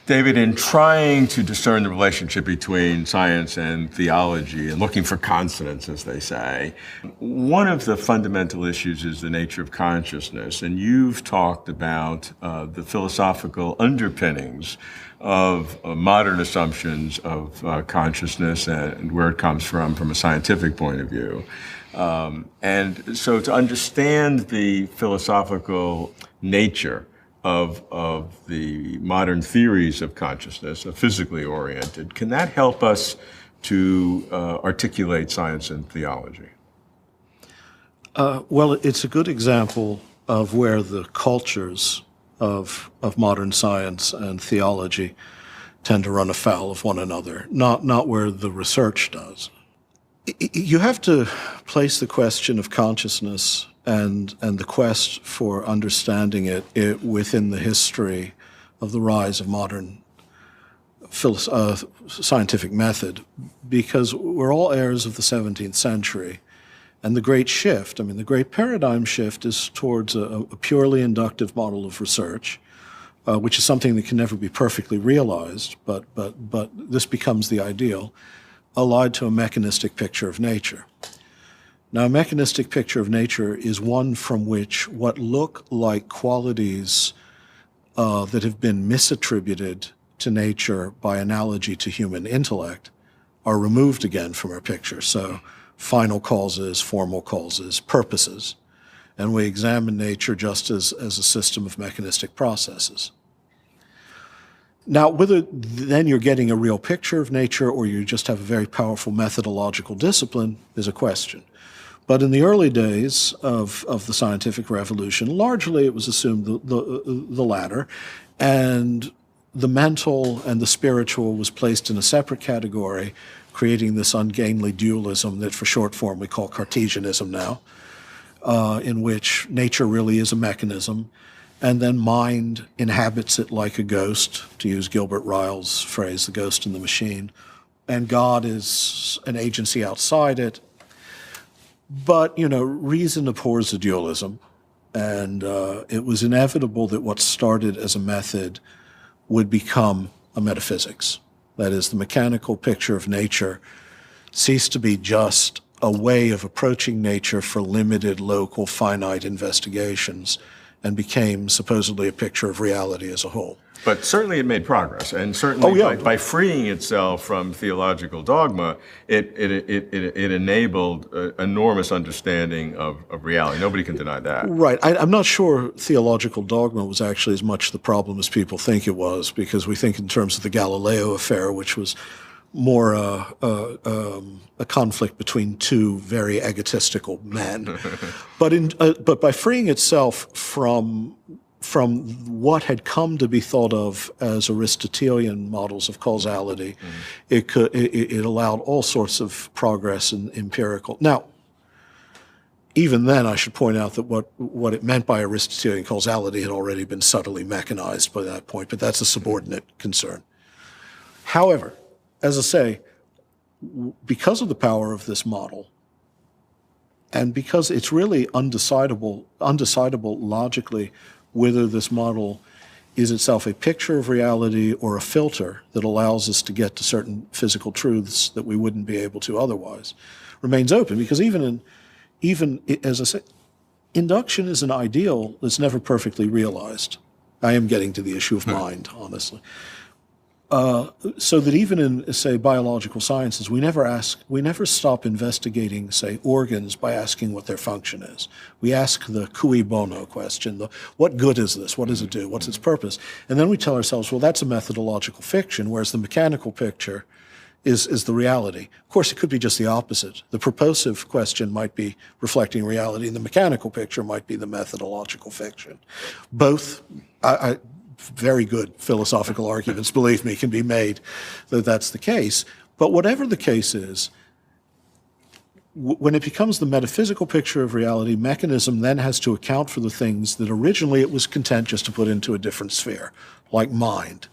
David, in trying to discern the relationship between science and theology and looking for consonants, as they say, one of the fundamental issues is the nature of consciousness. And you've talked about the philosophical underpinnings of modern assumptions of consciousness and where it comes from a scientific point of view. And so to understand the philosophical nature of the modern theories of consciousness, physically oriented, can that help us to articulate science and theology? Well, it's a good example of where the cultures of modern science and theology tend to run afoul of one another, not where the research does. You have to place the question of consciousness and the quest for understanding it within the history of the rise of modern scientific method, because we're all heirs of the 17th century. And the great shift, the great paradigm shift is towards a purely inductive model of research, which is something that can never be perfectly realized, but this becomes the ideal, allied to a mechanistic picture of nature. Now, a mechanistic picture of nature is one from which what look like qualities that have been misattributed to nature by analogy to human intellect are removed again from our picture. So final causes, formal causes, purposes. And we examine nature just as a system of mechanistic processes. Now, whether then you're getting a real picture of nature or you just have a very powerful methodological discipline is a question. But in the early days of the scientific revolution, largely it was assumed the latter, and the mental and the spiritual was placed in a separate category, creating this ungainly dualism that for short form we call Cartesianism now, in which nature really is a mechanism, and then mind inhabits it like a ghost, to use Gilbert Ryle's phrase, the ghost in the machine, and God is an agency outside it. But, reason abhors the dualism, and it was inevitable that what started as a method would become a metaphysics. That is, the mechanical picture of nature ceased to be just a way of approaching nature for limited, local, finite investigations and became supposedly a picture of reality as a whole. But certainly it made progress, and certainly by freeing itself from theological dogma, it enabled enormous understanding of reality. Nobody can deny that. Right. I'm not sure theological dogma was actually as much the problem as people think it was, because we think in terms of the Galileo affair, which was more a conflict between two very egotistical men. But by freeing itself from what had come to be thought of as Aristotelian models of causality, it allowed all sorts of progress in empirical. Now, even then, I should point out that what it meant by Aristotelian causality had already been subtly mechanized by that point, but that's a subordinate concern. However, as I say, because of the power of this model, and because it's really undecidable logically whether this model is itself a picture of reality or a filter that allows us to get to certain physical truths that we wouldn't be able to otherwise, remains open. Because even as I say, induction is an ideal that's never perfectly realized. I am getting to the issue of mind, honestly. So that even in, say, biological sciences, we never stop investigating, say, organs by asking what their function is. We ask the cui bono question, what good is this? What does it do? What's its purpose? And then we tell ourselves, well, that's a methodological fiction, whereas the mechanical picture is the reality. Of course, it could be just the opposite. The purposive question might be reflecting reality, and the mechanical picture might be the methodological fiction. Both, very good philosophical arguments, believe me, can be made that that's the case. But whatever the case is, when it becomes the metaphysical picture of reality, mechanism then has to account for the things that originally it was content just to put into a different sphere, like mind.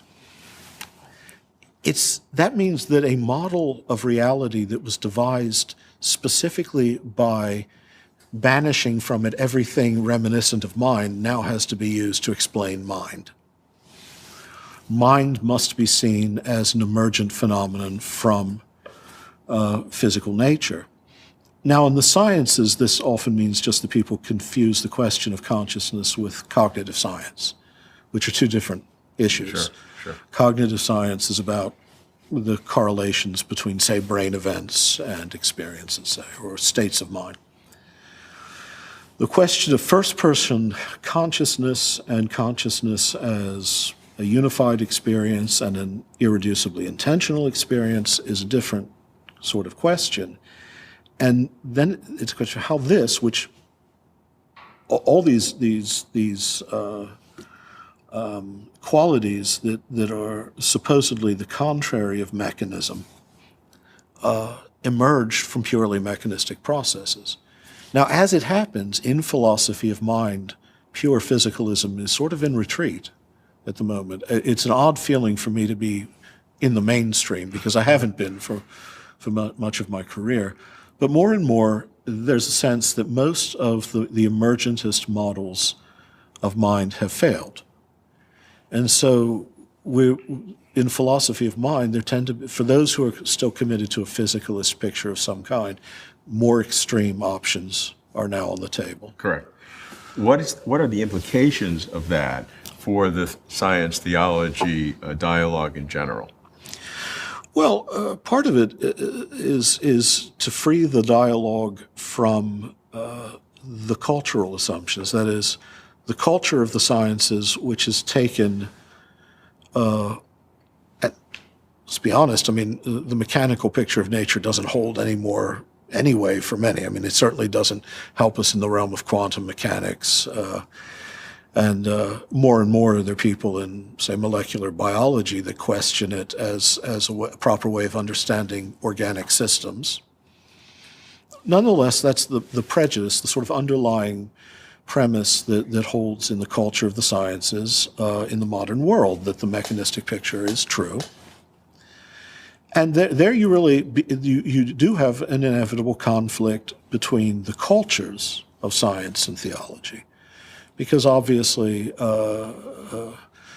That means that a model of reality that was devised specifically by banishing from it everything reminiscent of mind now has to be used to explain mind. mind must be seen as an emergent phenomenon from physical nature. Now, in the sciences, this often means just that people confuse the question of consciousness with cognitive science, which are two different issues. Sure. Cognitive science is about the correlations between, say, brain events and experiences, say, or states of mind. The question of first-person consciousness and consciousness as a unified experience and an irreducibly intentional experience is a different sort of question. And then it's a question of how this, which all these qualities that are supposedly the contrary of mechanism, emerged from purely mechanistic processes. Now, as it happens, in philosophy of mind, pure physicalism is sort of in retreat at the moment. It's an odd feeling for me to be in the mainstream, because I haven't been for much of my career. But more and more, there's a sense that most of the emergentist models of mind have failed. And so in philosophy of mind, there tend to be, for those who are still committed to a physicalist picture of some kind, more extreme options are now on the table. Correct. What are the implications of that for the science-theology dialogue in general? Well, part of it is to free the dialogue from the cultural assumptions. That is, the culture of the sciences, which has taken, let's be honest, I mean, the mechanical picture of nature doesn't hold anymore anyway for many. I mean, it certainly doesn't help us in the realm of quantum mechanics. And more there are people in, say, molecular biology that question it as a proper way of understanding organic systems. Nonetheless, that's the prejudice, the sort of underlying premise that holds in the culture of the sciences in the modern world, that the mechanistic picture is true. And there you really, you do have an inevitable conflict between the cultures of science and theology. Because obviously,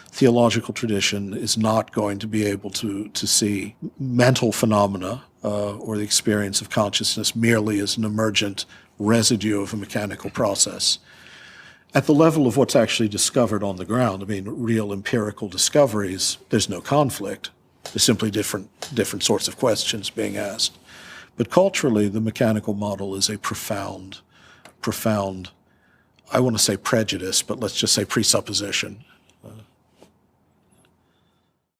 theological tradition is not going to be able to see mental phenomena or the experience of consciousness merely as an emergent residue of a mechanical process. At the level of what's actually discovered on the ground, I mean, real empirical discoveries, there's no conflict. There's simply different sorts of questions being asked. But culturally, the mechanical model is a profound, I want to say prejudice, but let's just say presupposition.